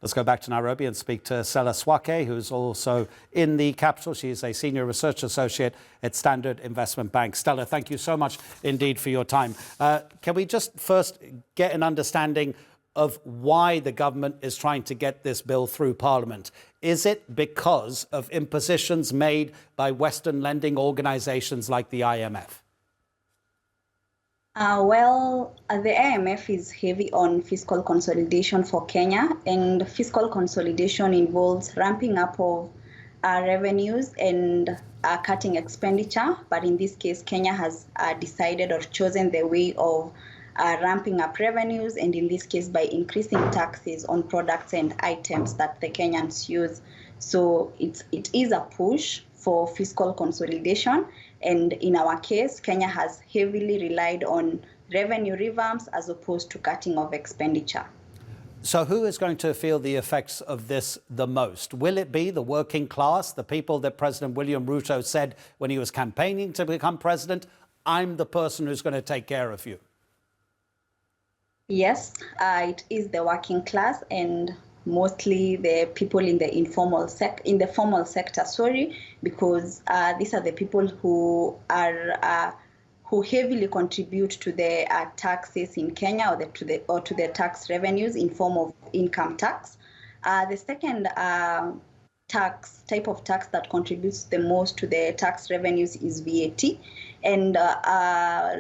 Let's go back to Nairobi and speak to Stella Swakei, who is also in the capital. She is a senior research associate at Standard Investment Bank. Stella, thank you so much indeed for your time. Can we just first get an understanding of why the government is trying to get this bill through Parliament? Is it because of impositions made by Western lending organizations like the IMF? The IMF is heavy on fiscal consolidation for Kenya, and fiscal consolidation involves ramping up of revenues and cutting expenditure. But in this case, Kenya has decided or chosen the way of ramping up revenues, and in this case, by increasing taxes on products and items that the Kenyans use. So it is a push for fiscal consolidation. And in our case, Kenya has heavily relied on revenue revamps as opposed to cutting of expenditure. So who is going to feel the effects of this the most? Will it be the working class, the people that President William Ruto said when he was campaigning to become president, I'm the person who's going to take care of you? Yes, it is the working class and mostly the people in the formal sector, because these are the people who heavily contribute to the taxes in Kenya or to the tax revenues in form of income tax. The second type of tax that contributes the most to the tax revenues is VAT. And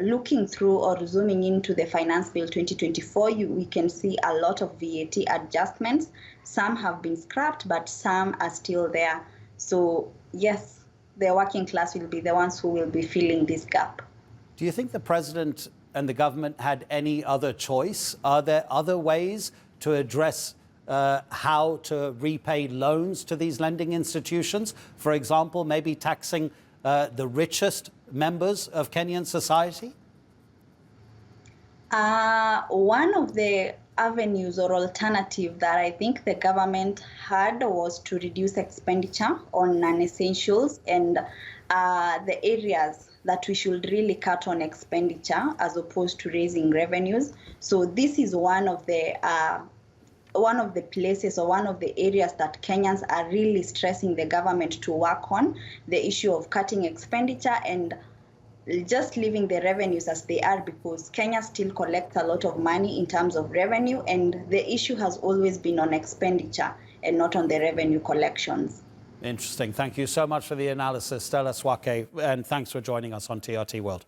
looking through or zooming into the Finance Bill 2024, we can see a lot of VAT adjustments. Some have been scrapped, but some are still there. So yes, the working class will be the ones who will be filling this gap. Do you think the president and the government had any other choice? Are there other ways to address how to repay loans to these lending institutions? For example, maybe taxing the richest members of Kenyan society? One of the avenues or alternative that I think the government had was to reduce expenditure on non-essentials and the areas that we should really cut on expenditure as opposed to raising revenues. So this is one of the places or one of the areas that Kenyans are really stressing the government to work on, the issue of cutting expenditure and just leaving the revenues as they are, because Kenya still collects a lot of money in terms of revenue, and the issue has always been on expenditure and not on the revenue collections. Interesting. Thank you so much for the analysis, Stella Swakei, and thanks for joining us on TRT World.